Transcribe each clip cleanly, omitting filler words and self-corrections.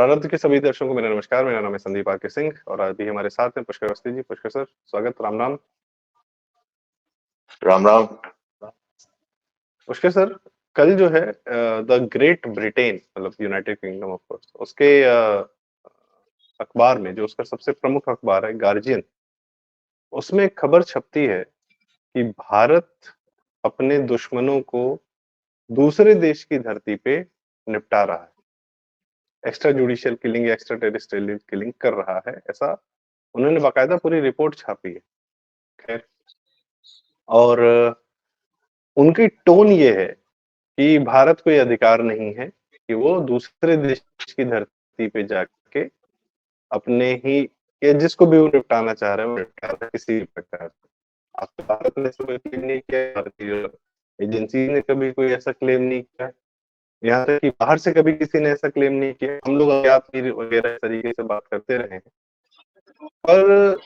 प्रारब्ध के सभी दर्शकों को मेरा नमस्कार। मेरा नाम है संदीप आर के सिंह और आज भी हमारे साथ हैं पुष्कर अवस्थी जी। पुष्कर सर, स्वागत। राम राम। राम राम। पुष्कर सर, कल जो है द ग्रेट ब्रिटेन, मतलब यूनाइटेड किंगडम ऑफ कोर्स, उसके अखबार में, जो उसका सबसे प्रमुख अखबार है गार्जियन, उसमें एक खबर छपती है कि भारत अपने दुश्मनों को दूसरे देश की धरती पे निपटा रहा है, एक्स्ट्रा जुडिशियल किलिंग या एक्स्ट्रा टेरिस्ट्रियल किलिंग कर रहा है। ऐसा उन्होंने बाकायदा पूरी रिपोर्ट छापी है। खैर, और उनकी टोन ये है कि भारत को ये अधिकार नहीं है कि वो दूसरे देश की धरती पे जाके अपने ही, या जिसको भी वो निपटाना चाह रहे हैं वो निपटा रहे हैं किसी भी प्रकार से। अब तो भारत ने ऐसा कोई क्लेम नहीं किया, भारतीय एजेंसी ने कभी कोई ऐसा क्लेम नहीं किया, यहाँ तक कि बाहर से कभी किसी ने ऐसा क्लेम नहीं किया। हम लोग आयात वगैरह इस तरीके से बात करते रहे हैं। पर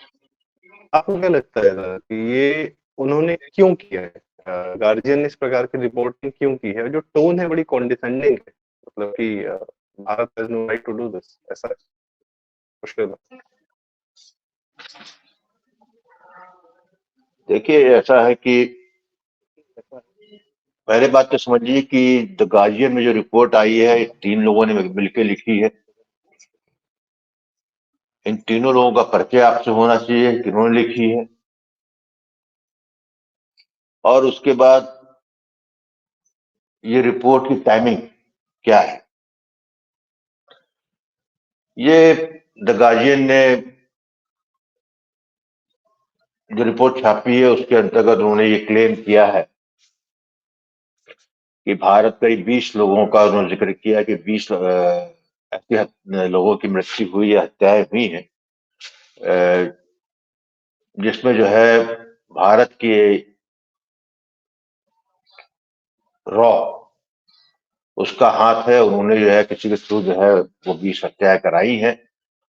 आपको क्या लगता है दादा कि ये उन्होंने क्यों किया है? गार्जियन ने इस प्रकार की रिपोर्टिंग क्यों की है? जो टोन है बड़ी कॉन्डिसेंडिंग है, मतलब कि Bharat has no right to do this, ऐसा है। मुश्किल है। देखिए, ऐसा है कि पहले बात तो समझिए कि द गार्जियन में जो रिपोर्ट आई है 3 लोगों ने मिलकर लिखी है। इन तीनों लोगों का परिचय आपसे होना चाहिए कि उन्होंने लिखी है, और उसके बाद ये रिपोर्ट की टाइमिंग क्या है। ये द गार्जियन ने जो रिपोर्ट छापी है उसके अंतर्गत उन्होंने ये क्लेम किया है कि भारत करीब 20 लोगों का उन्होंने जिक्र किया कि 20 ऐसे लोगों की मृत्यु हुई या हत्याएं हुई हैं, जिसमें जो है भारत की रॉ उसका हाथ है। उन्होंने जो है किसी के थ्रू जो है वो 20 हत्याएं कराई हैं,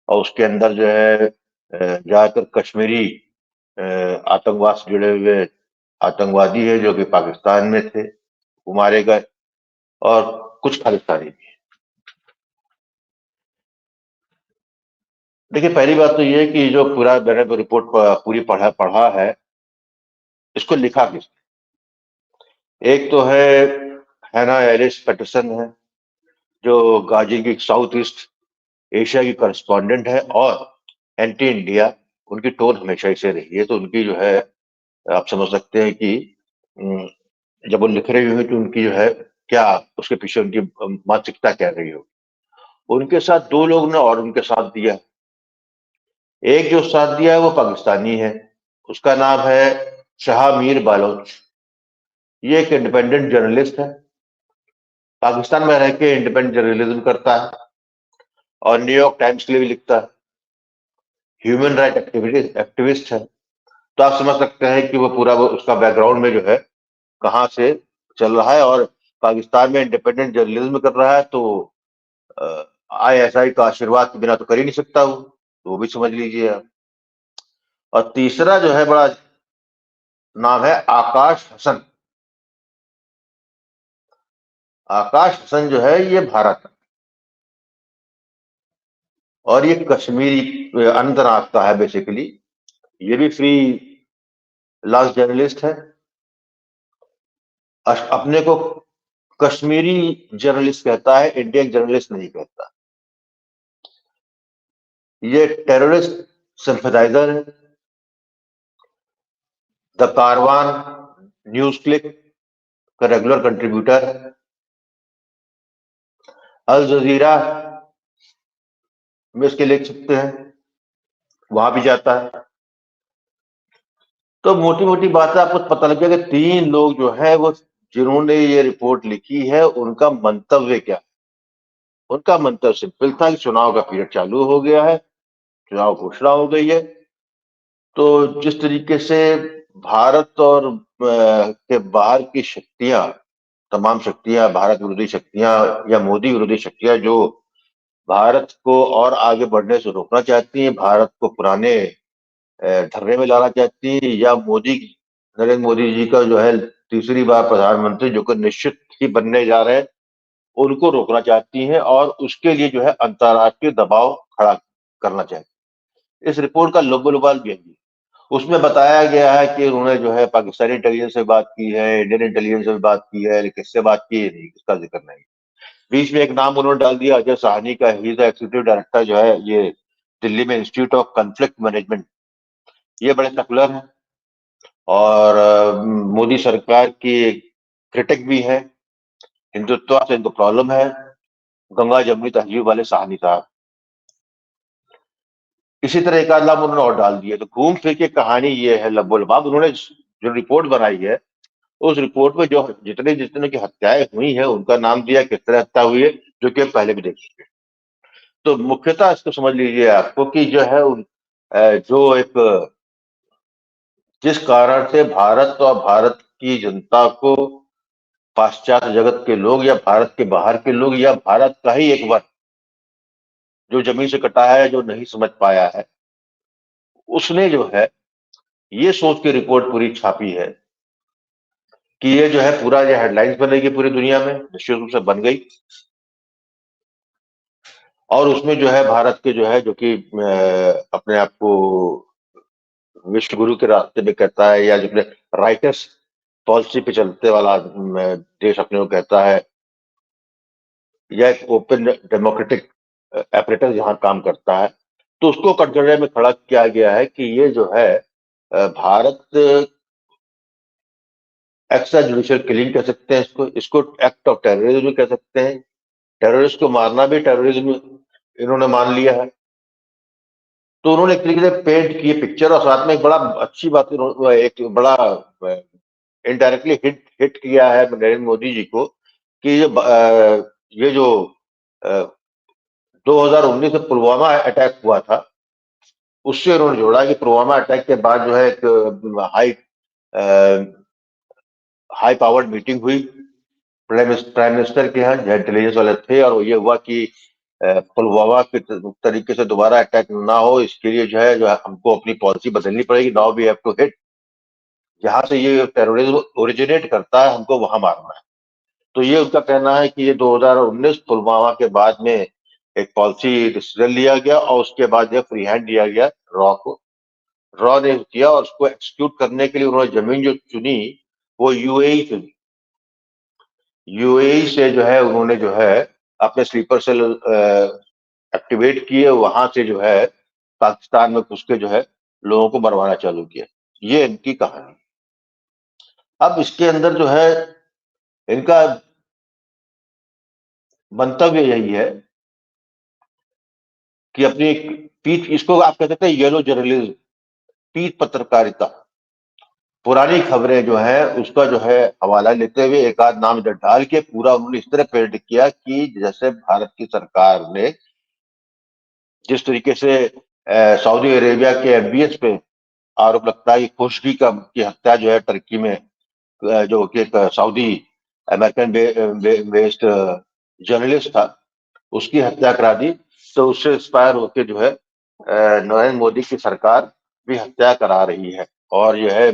और उसके अंदर जो है ज्यादातर कश्मीरी आतंकवाद से जुड़े हुए आतंकवादी है जो कि पाकिस्तान में थे, वो मारे गए, और कुछ खालिस्तानी भी। देखिए, पहली बात तो ये है कि जो पूरा मैंने रिपोर्ट पूरी पढ़ा है, इसको लिखा किसने? एक तो है हैना एलिस पैटरसन है, जो गाजी की साउथ ईस्ट एशिया की करस्पॉन्डेंट है, और एंटी इंडिया उनकी टोन हमेशा से रही है। तो उनकी जो है आप समझ सकते हैं कि जब वो लिख रही हुई तो उनकी जो है क्या, उसके पीछे उनकी मानसिकता क्या रही हो। उनके साथ 2 लोग ने और उनके साथ दिया। एक जो साथ दिया है वो पाकिस्तानी है, उसका नाम है शाह मीर बालोच। ये एक इंडिपेंडेंट जर्नलिस्ट है, पाकिस्तान में रह के इंडिपेंडेंट जर्नलिज्म करता है और न्यूयॉर्क टाइम्स के लिए भी लिखता है। ह्यूमन राइट एक्टिविस्ट है। तो आप समझ सकते हैं कि वो पूरा उसका बैकग्राउंड में जो है कहाँ से चल रहा है, और पाकिस्तान में इंडिपेंडेंट जर्नलिज्म कर रहा है, तो आईएसआई का आशीर्वाद के बिना तो कर ही नहीं सकता वो भी समझ लीजिए आप। और तीसरा जो है बड़ा नाम है आकाश हसन। आकाश हसन जो है ये भारत है, और ये कश्मीरी अनंतनाग का है बेसिकली। ये भी फ्री लांस जर्नलिस्ट है, अपने को कश्मीरी जर्नलिस्ट कहता है, इंडियन जर्नलिस्ट नहीं कहता। ये टेररिस्ट सिंपथाइजर है, द कारवान न्यूज क्लिक का रेगुलर कंट्रीब्यूटर है, अल जजीरा में इसके लिख सकते हैं, वहां भी जाता है। तो मोटी मोटी बातें आपको पता लग जाएगा, 3 लोग जो है वो जिन्होंने ये रिपोर्ट लिखी है उनका मंतव्य क्या। उनका मंतव्य सिंपल था कि चुनाव का पीरियड चालू हो गया है, चुनाव घोषणा हो गई है, तो जिस तरीके से भारत और के बाहर की शक्तियां, तमाम शक्तियां, भारत विरोधी शक्तियां या मोदी विरोधी शक्तियां जो भारत को और आगे बढ़ने से रोकना चाहती हैं, भारत को पुराने धरने में लाना चाहती हैं, या नरेंद्र मोदी जी का जो है तीसरी बार प्रधानमंत्री जो कि निश्चित ही बनने जा रहे हैं, उनको रोकना चाहती हैं और उसके लिए जो है अंतर्राष्ट्रीय दबाव खड़ा करना चाहती है। इस रिपोर्ट का लुब-लुबाल भी यही है। उसमें बताया गया है कि उन्होंने जो है पाकिस्तानी इंटेलिजेंस से बात की है, इंडियन इंटेलिजेंस से बात की है, लेकिन किससे बात की है नहीं, इसका जिक्र नहीं। बीच में एक नाम उन्होंने डाल दिया अजय साहनी का, ही इज एग्जीक्यूटिव डायरेक्टर जो है ये दिल्ली में इंस्टीट्यूट ऑफ कॉन्फ्लिक्ट मैनेजमेंट। ये बड़े सेकुलर हैं और मोदी सरकार की क्रिटिक भी है, हिंदुत्व से इनको प्रॉब्लम है, गंगा जमुनी तहजीब वाले साहनी साहब। इसी तरह एक आध नाम उन्होंने और डाल दिया। तो घूम फिर के कहानी ये है लब्बो-लबाब। उन्होंने जो रिपोर्ट बनाई है, उस रिपोर्ट में जो जितने जितने की हत्याएं हुई हैं उनका नाम दिया, किस तरह हत्या हुई है, जो कि पहले भी देख चुके हैं। तो मुख्यतः इसको समझ लीजिए आपको कि जो है जो एक जिस कारण से भारत और भारत की जनता को पाश्चात्य जगत के लोग या भारत के बाहर के लोग या भारत का ही एक वर्ग जो जमीन से कटा है, जो नहीं समझ पाया है, उसने जो है ये सोच के रिपोर्ट पूरी छापी है कि ये जो है पूरा ये हेडलाइंस बनेगी पूरी दुनिया में, निश्चित रूप से बन गई। और उसमें जो है भारत के जो है जो कि अपने आप को विश्व गुरु के रास्ते में कहता है या जो राइटर्स पॉलिसी पे चलते वाला देश अपने को कहता है, या एक ओपन डेमोक्रेटिक एपरेटर जहां काम करता है, तो उसको कटघरे में खड़ा किया गया है कि ये जो है भारत एक्स्ट्रा जुडिशियल किलिंग कह सकते हैं इसको, इसको एक्ट ऑफ टेररिज्म कह सकते हैं। टेररिस्ट को मारना भी टेररिज्म इन्होंने मान लिया है। तो उन्होंने एक तरीके से पेंट की पिक्चर और साथ में एक बड़ा अच्छी बात, एक बड़ा इनडायरेक्टली हिट हिट किया है नरेंद्र मोदी जी को कि ये जो 2019 में पुलवामा अटैक हुआ था, उससे उन्होंने जोड़ा कि पुलवामा अटैक के बाद जो है एक हाई पावर्ड मीटिंग हुई प्राइम मिनिस्टर के यहाँ, जो इंटेलिजेंस वाले थे, और ये हुआ कि पुलवामा के तरीके से दोबारा अटैक ना हो, इसके लिए जो है हमको अपनी पॉलिसी बदलनी पड़ेगी। Now we have to hit, जहां से ये टेररिज्म ओरिजिनेट करता है हमको वहां मारना है। तो ये उनका कहना है कि ये 2019 पुलवामा के बाद में एक पॉलिसी डिसीजन लिया गया और उसके बाद जो फ्री हैंड दिया गया रॉ को। रॉ ने किया और उसको एक्सिक्यूट करने के लिए उन्होंने जमीन जो चुनी वो यूएई चुनी। यूएई से जो है उन्होंने जो है अपने स्लीपर सेल एक्टिवेट किए, वहां से जो है पाकिस्तान में घुस के जो है लोगों को मरवाना चालू किया। ये इनकी कहानी। अब इसके अंदर जो है इनका मंतव्य यही है कि अपनी पीठ, इसको आप कह सकते हैं येलो जर्नलिज्म, पीठ पत्रकारिता, पुरानी खबरें जो है उसका जो है हवाला लेते हुए एक आध नाम इधर डाल के पूरा उन्होंने इस तरह पेंट किया कि जैसे भारत की सरकार ने जिस तरीके से सऊदी अरेबिया के एमबीएस पे आरोप लगता है कि खुशगी की हत्या जो है टर्की में जो कि एक सऊदी अमेरिकन बेस्ड जर्नलिस्ट था, उसकी हत्या करा दी। तो उससे इंस्पायर होकर जो है नरेंद्र मोदी की सरकार भी हत्या करा रही है और यह है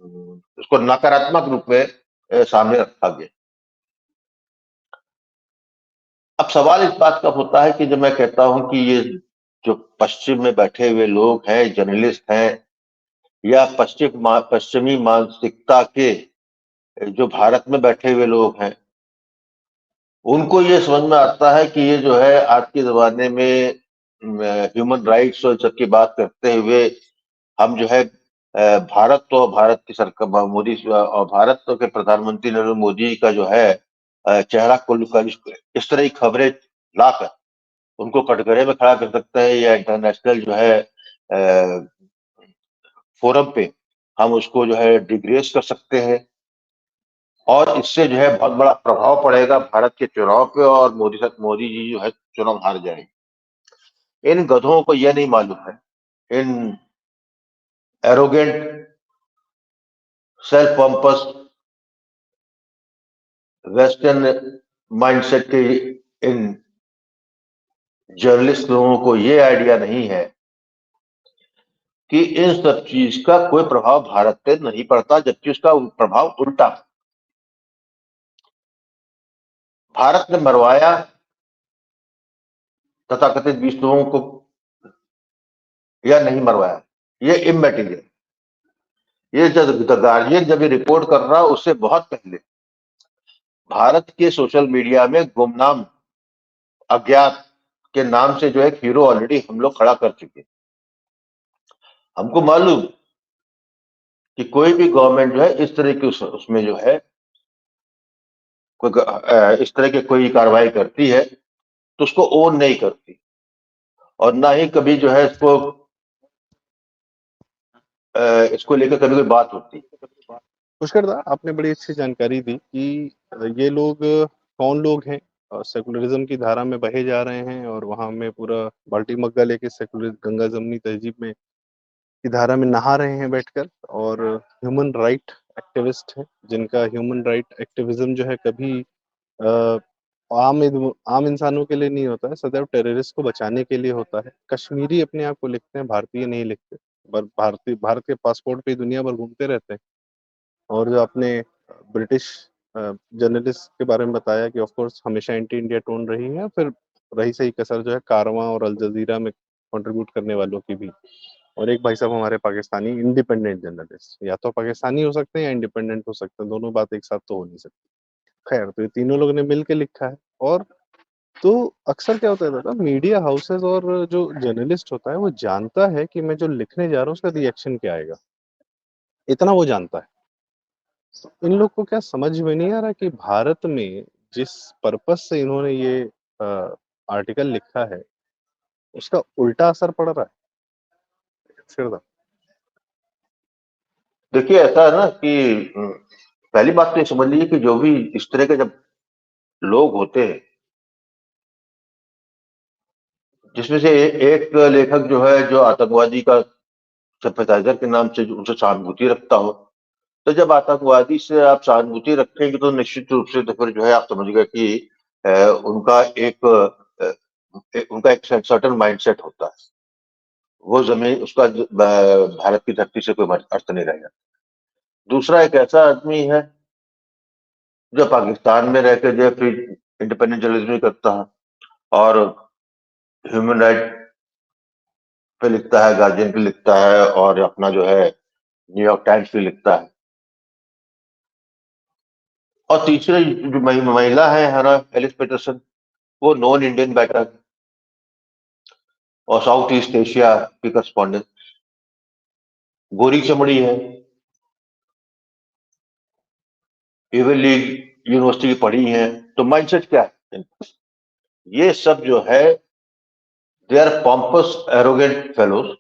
उसको नकारात्मक रूप में सामने रखा गया। अब सवाल इस बात का होता है कि जब मैं कहता हूं कि ये जो पश्चिम में बैठे हुए लोग हैं, जर्नलिस्ट हैं या पश्चिमी मानसिकता के जो भारत में बैठे हुए लोग हैं, उनको ये समझ में आता है कि ये जो है आज के ज़माने में ह्यूमन राइट्स और सबकी बात करते हुए हम जो है भारत तो भारत की सरकार मोदी और भारत के प्रधानमंत्री नरेंद्र मोदी का जो है चेहरा खुल कर इस तरह की खबरें लाकर उनको कटघरे में खड़ा कर सकते हैं या इंटरनेशनल जो है फोरम पे हम उसको जो है डिग्रेस कर सकते हैं और इससे जो है बहुत बड़ा प्रभाव पड़ेगा भारत के चुनाव पे और मोदी जी जो है चुनाव हार जाएंगे। इन गधों को यह नहीं मालूम है, इन arrogant self pompous western mindset के इन जर्नलिस्ट लोगों को ये आइडिया नहीं है कि इन सब चीज का कोई प्रभाव भारत पे नहीं पड़ता, जबकि उसका प्रभाव उल्टा। भारत ने मरवाया तथाकथित 20 लोगों को या नहीं मरवाया, ये इमैटेरियल। ये जब द गार्जियन जब ये रिपोर्ट कर रहा उससे बहुत पहले भारत के सोशल मीडिया में गुमनाम अज्ञात के नाम से जो है हीरो ऑलरेडी हम लोग खड़ा कर चुके। हमको मालूम कि कोई भी गवर्नमेंट जो है इस तरह की उसमें जो है कोई इस तरह की कोई कार्रवाई करती है तो उसको ओन नहीं करती, और ना ही कभी जो है इसको लेकर कभी कोई बात होती। पुष्कर दा, आपने बड़ी अच्छी जानकारी दी कि ये लोग कौन लोग हैं और सेकुलरिज्म की धारा में बहे जा रहे हैं और वहां में पूरा बाल्टी मग्गा लेके सेकुलर गंगा जमनी तहजीब में की धारा में नहा रहे हैं बैठकर, और ह्यूमन राइट एक्टिविस्ट हैं जिनका ह्यूमन राइट एक्टिविज्म जो है कभी अ, आम इंसानों के लिए नहीं होता है, सदैव टेररिस्ट को बचाने के लिए होता है। कश्मीरी अपने आप को लिखते हैं, भारतीय नहीं लिखते, पर भारत के पासपोर्ट पे दुनिया भर घूमते रहते हैं। और जो आपने ब्रिटिश जर्नलिस्ट के बारे में बताया कि ऑफ कोर्स हमेशा एंटी इंडिया टोन रही है, फिर रही सही कसर जो है कारवां और अल जजीरा में कंट्रीब्यूट करने वालों की भी। और एक भाई साहब हमारे पाकिस्तानी इंडिपेंडेंट जर्नलिस्ट, या तो पाकिस्तानी हो सकते हैं या इंडिपेंडेंट हो सकते हैं, दोनों बात एक साथ तो हो नहीं सकती। खैर, तो ये तीनों लोगों ने मिल के लिखा है। और तो अक्सर क्या होता है दादा, मीडिया हाउसेस और जो जर्नलिस्ट होता है वो जानता है कि मैं जो लिखने जा रहा हूँ उसका रिएक्शन क्या आएगा, इतना वो जानता है। इन लोग को क्या समझ में नहीं आ रहा कि भारत में जिस पर्पस से इन्होंने ये आर्टिकल लिखा है उसका उल्टा असर पड़ रहा है। फिर देखिए ऐसा है ना कि पहली बात तो ये समझ लीजिए कि जो भी इस तरह के जब लोग होते हैं, जिसमें से एक लेखक जो है जो आतंकवादी का सिंपैथाइजर के नाम से उनसे सहानुभूति रखता हो, तो जब आतंकवादी से आप सहानुभूति रखेंगे तो निश्चित रूप से तो फिर जो है आप समझ गए कि उनका उनका एक सर्टेन माइंडसेट होता है। वो जमीन उसका भारत की धरती से कोई अर्थ नहीं रहेगा। दूसरा एक ऐसा आदमी है जो पाकिस्तान में रहकर जो है फ्री इंडिपेंडेंट जर्नलिज्म करता है और ह्यूमन राइट पे लिखता है, गार्जियन पे लिखता है और अपना जो है न्यूयॉर्क टाइम्स पे लिखता है। और तीसरे जो महिला है हना एलिस पेटरसन, वो नॉन इंडियन बैटर और साउथ ईस्ट एशिया की करस्पॉन्डेंट, गोरी चमड़ी है, इवन लीग यूनिवर्सिटी की पढ़ी है। तो माइंडसेट क्या है? ये सब जो है they are pompous arrogant fellows,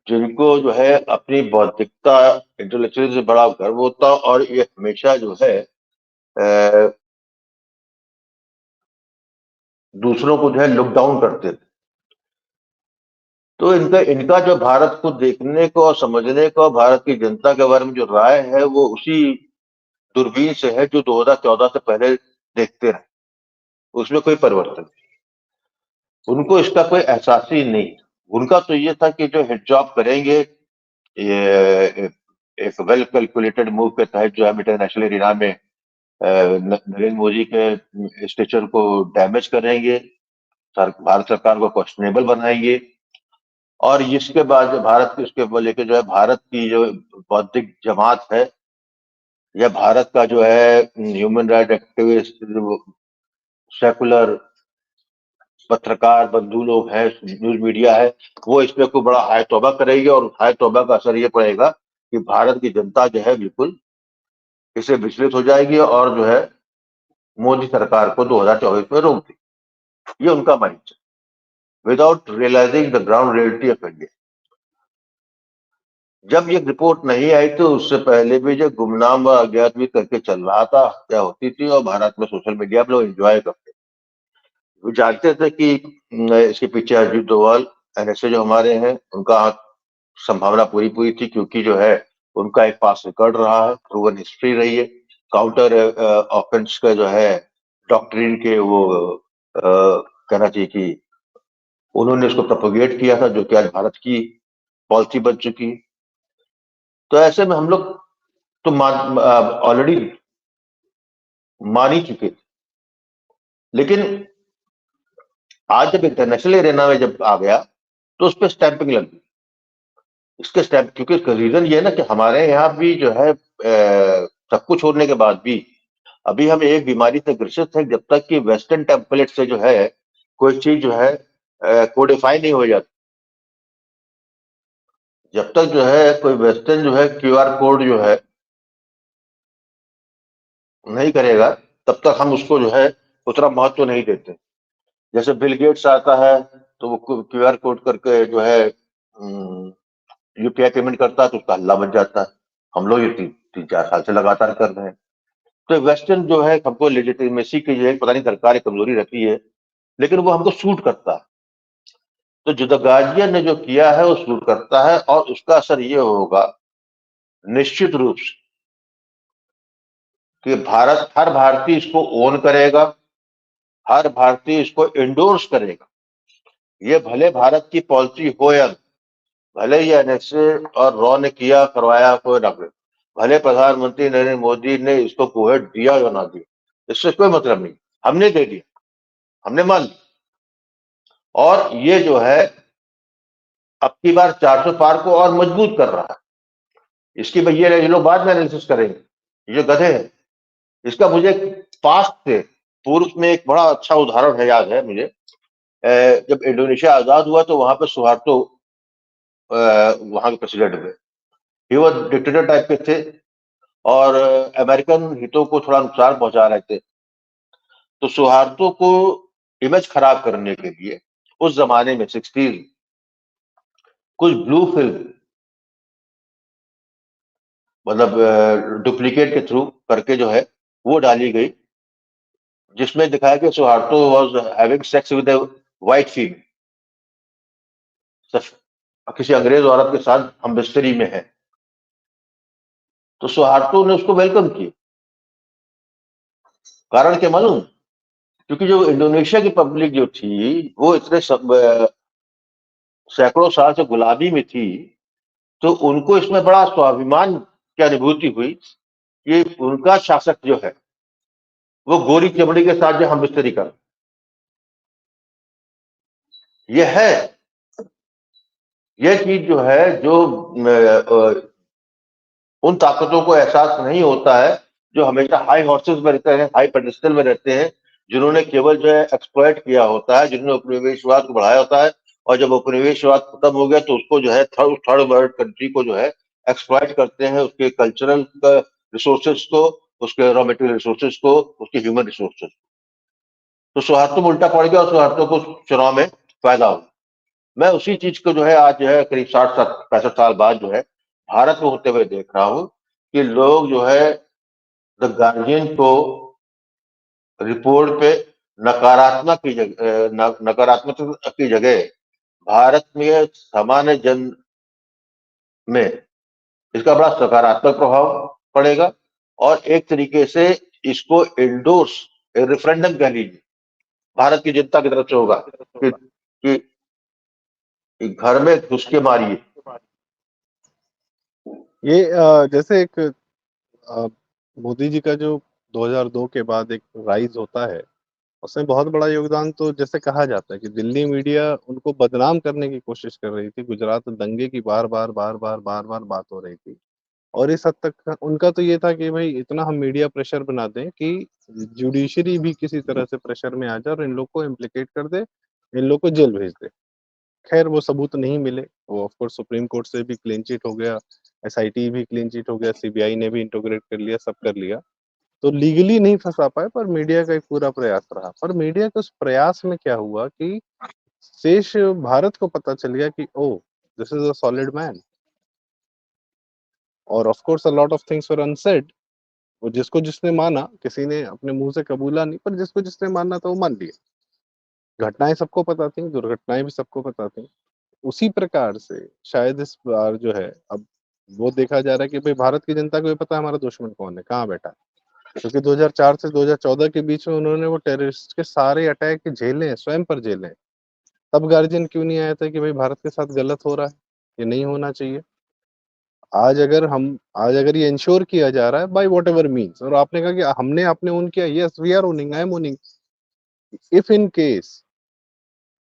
जिनको जो है अपनी बौद्धिकता इंटेलेक्चुअल से बड़ा गर्व होता, और ये हमेशा जो है दूसरों को जो है लुक डाउन करते थे। तो इनका इनका जो भारत को देखने को और समझने को, भारत की जनता के बारे में जो राय है वो उसी दूरबीन से है जो 2014 से पहले देखते रहे। उसमें कोई परिवर्तन नहीं, उनको इसका कोई एहसास ही नहीं। उनका तो ये था कि जो हिट जॉब करेंगे, ये एक वेल कैलकुलेटेड मूव के तहत जो है इंटरनेशनल एरिना में नरेंद्र मोदी के स्टेचर को डैमेज करेंगे, भारत सरकार को क्वेश्चनेबल बनाएंगे, और इसके बाद भारत के उसके लेके जो है भारत की जो बौद्धिक जमात है या भारत का जो है ह्यूमन राइट एक्टिविस्ट, सेकुलर पत्रकार बंधु लोग हैं, न्यूज मीडिया है, वो इस पे को बड़ा हाय तौबा करेगी, और हाय तौबा का असर ये पड़ेगा कि भारत की जनता जो है बिल्कुल इससे विचलित हो जाएगी और जो है मोदी सरकार को 2024 में रोक दी। ये उनका mind without realising the ground reality of India. जब ये रिपोर्ट नहीं आई तो उससे पहले भी जो गुमनाम व अज्ञात भी करके चल रहा था, क्या होती थी, और भारत में सोशल मीडिया पे लोग एंजॉय करते, वो जानते थे कि इसके पीछे अजीत डोभाल एनएसए जो हमारे हैं उनका संभावना पूरी पूरी थी, क्योंकि जो है उनका एक पास रिकॉर्ड रहा है, प्रूवन हिस्ट्री रही है। काउंटर ऑफेंस का जो है डॉक्ट्रिन के वो कहना चाहिए कि उन्होंने उसको प्रोपोगेट किया था, जो कि आज भारत की पॉलिसी बन चुकी है। तो ऐसे में हम लोग तो ऑलरेडी मान ही चुके थे लेकिन आज जब इंटरनेशनल एरेना में जब आ गया तो उस पर स्टैंपिंग लग गई। इसके स्टैंप, क्योंकि इसका रीजन ये है ना कि हमारे यहाँ भी जो है सब कुछ होने के बाद भी अभी हम एक बीमारी से ग्रसित हैं, जब तक कि वेस्टर्न टेम्पलेट से जो है कोई चीज जो है कोडिफाई नहीं हो जाती। जब तक जो है कोई वेस्टर्न जो है क्यूआर कोड जो है नहीं करेगा, तब तक हम उसको जो है उतना महत्व नहीं देते। जैसे बिल गेट्स आता है तो वो क्यूआर कोड करके जो है यूपीआई पेमेंट करता है तो उसका हल्ला बच जाता है। हम लोग ये 3-4 साल से लगातार कर रहे हैं। तो वेस्टर्न जो है हमको लेजिटिमेसी की जो है पता नहीं सरकार कमजोरी रखी है, लेकिन वो हमको सूट करता है। तो जो द गार्जियन ने जो किया है वो सूट करता है, और उसका असर ये होगा निश्चित रूप से कि हर भारतीय इसको ओन करेगा, हर भारतीय इसको इंडोर्स करेगा। ये भले भारत की पॉलिसी हो या भले ही एनएसए और रॉ ने किया करवाया कोई ना करे, भले प्रधानमंत्री नरेंद्र मोदी ने इसको कोहेट दिया या ना दिया, इससे कोई मतलब नहीं। हमने दे दिया, हमने मान लिया, और ये जो है अब की बार 400 पार को और मजबूत कर रहा है। इसकी भैया ये लोग बाद में एनालिसिस करेंगे, ये गधे हैं। इसका मुझे पास्ट से पूर्व में एक बड़ा अच्छा उदाहरण है, याद है मुझे। जब इंडोनेशिया आजाद हुआ तो वहां पे सुहार्तो वहां के प्रेसिडेंट हुए। ये वो डिक्टेटर टाइप के थे और अमेरिकन हितों को थोड़ा नुकसान पहुंचा रहे थे। तो सुहार्तो को इमेज खराब करने के लिए उस जमाने में 60s कुछ ब्लू फिल्म, मतलब डुप्लीकेट के थ्रू करके जो है वो डाली गई, जिसमें दिखाया कि Suharto was having sex with a white female, किसी अंग्रेज औरत के साथ हम बिस्तरी में है। तो सुहार्तो ने उसको वेलकम किया। कारण क्या मालूम? क्योंकि जो इंडोनेशिया की पब्लिक जो थी वो इतने सैकड़ों साल से गुलामी में थी, तो उनको इसमें बड़ा स्वाभिमान की अनुभूति हुई कि उनका शासक जो है वो गोरी चमड़ी के साथ जो हम बिस्तरी कर, ये है, ये चीज जो है जो उन ताकतों को एहसास नहीं होता है जो हमेशा हाई हॉर्सेस में रहते हैं, हाई पेडिस्टल में रहते हैं, जिन्होंने केवल जो है एक्सप्लॉइट किया होता है, जिन्होंने उपनिवेशवाद को बढ़ाया होता है, और जब उपनिवेशवाद खत्म हो गया तो उसको जो है थर्ड वर्ल्ड कंट्री को जो है एक्सप्लॉइट करते हैं, उसके कल्चरल रिसोर्सेज को, उसके रॉ मटेरियल रिसोर्सेज को, उसके ह्यूमन रिसोर्सेज। तो सौहार्दों में उल्टा पड़ गया और सौहार्दों को चुनाव में फायदा हो। मैं उसी चीज को जो है आज जो है करीब 60-65 साल बाद जो है भारत में होते हुए देख रहा हूं कि लोग जो है द गार्जियन को रिपोर्ट पे नकारात्मक की जगह भारत में सामान्य जन में इसका बड़ा सकारात्मक प्रभाव पड़ेगा, और एक तरीके से इसको इंडोर्स रेफरेंडम कह लीजिए भारत की जनता की तरफ से होगा कि घर में घुस के मारिए। ये जैसे एक मोदी जी का जो 2002 के बाद एक राइज होता है, उसमें बहुत बड़ा योगदान तो जैसे कहा जाता है कि दिल्ली मीडिया उनको बदनाम करने की कोशिश कर रही थी, गुजरात दंगे की बार बार बार बार बार बार बात हो रही थी, और इस हद तक उनका तो ये था कि भाई इतना हम मीडिया प्रेशर बना दें कि जुडिशरी भी किसी तरह से प्रेशर में आ जाए और इन लोग को इम्प्लीकेट कर दे, इन लोग को जेल भेज दे। खैर वो सबूत नहीं मिले, वो ऑफ कोर्स सुप्रीम कोर्ट से भी क्लीन चिट हो गया, एसआईटी भी क्लीन चिट हो गया, सीबीआई ने भी इंटोग्रेट कर लिया, सब कर लिया, तो लीगली नहीं फंसा पाए, पर मीडिया का एक पूरा प्रयास रहा। पर मीडिया के उस प्रयास में क्या हुआ कि शेष भारत को पता चल गया कि oh, this is a solid man, और of course a lot of things were unsaid. वो जिसको जिसने माना, किसी ने अपने मुंह से कबूला नहीं, पर जिसको जिसने मानना था वो मान लिया। घटनाएं सबको पता थी, दुर्घटनाएं भी सबको पता थी। उसी प्रकार से शायद इस बार जो है, अब वो देखा जा रहा है कि भाई भारत की जनता को भी पता है हमारा दुश्मन कौन है, कहाँ बैठा है, क्योंकि 2004 से 2014 के बीच में उन्होंने वो टेररिस्ट के सारे अटैक झेले हैं, स्वयं पर झेले हैं। तब गार्जियन क्यों नहीं आया था कि भाई भारत के साथ गलत हो रहा है, ये नहीं होना चाहिए। आज अगर ये इंश्योर किया जा रहा है बाय वॉट एवर मीन्स, और आपने कहा कि हमने आपने ओन किया, yes we are owning, I am owning, if in case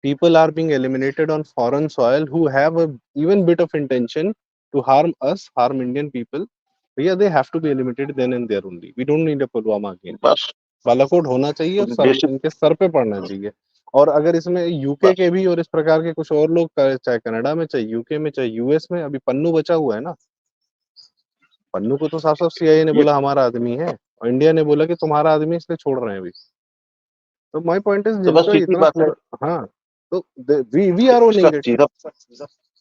people are being eliminated on foreign soil who have a even bit of intention to harm us, harm Indian people, yeah, they have to be eliminated then and there only. We don't need a Pulwama again. बस बालाकोट होना चाहिए और sir basic इनके sir पे पड़ना चाहिए। और अगर इसमें यूके बस के भी और इस प्रकार के कुछ और लोग, चाहे कनाडा में, चाहे यूके में, चाहे यूएस में, अभी पन्नू बचा हुआ है ना, पन्नू को तो साफ साफ सीआईए ने ये बोला हमारा आदमी है, और इंडिया ने बोला कि तुम्हारा आदमी, इसलिए छोड़ रहे हैं अभी। तो माय पॉइंट इज तो बस जिनको सीधी इतना बात है पूरा, हाँ, तो वी आर इसका ओनिंग इट, सीधा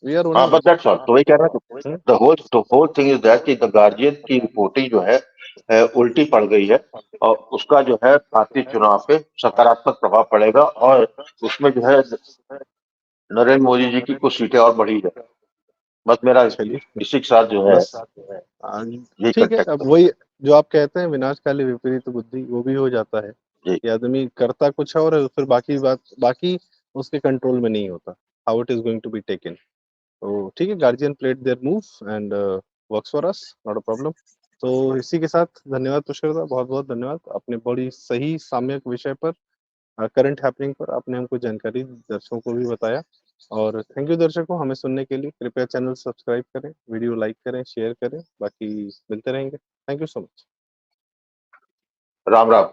वी आर हाँ ओनिंग बस दैट्स ऑल तो वही कह रहा हूँ the whole thing is that कि द गार्जियन की रिपोर्टिंग जो है उल्टी पड़ गई है और उसका जो है भारतीय चुनाव पे सकारात्मक प्रभाव पड़ेगा और उसमें जो है नरेंद्र मोदी जी की कुछ सीटें और बढ़ी है बस मेरा चलिए इसी के साथ जो है बस यही ठीक है। कंटेक्ट अब वही जो आप कहते हैं विनाशकाली विपरीत बुद्धि, वो भी हो जाता है जी कि आदमी करता कुछ है और फिर बाकी उसके कंट्रोल में नहीं होता, how it is going to be taken. तो ठीक है, Guardian played their move and works for us, not a problem. तो इसी के साथ धन्यवाद पुष्कर दा, बहुत बहुत धन्यवाद, आपने बड़ी सही साम्यक विषय पर, करंट हैपनिंग पर आपने हमको जानकारी दर्शकों को भी बताया। और थैंक यू दर्शकों, हमें सुनने के लिए। कृपया चैनल सब्सक्राइब करें, वीडियो लाइक करें, शेयर करें, बाकी मिलते रहेंगे। Thank you so much. Ram Ram.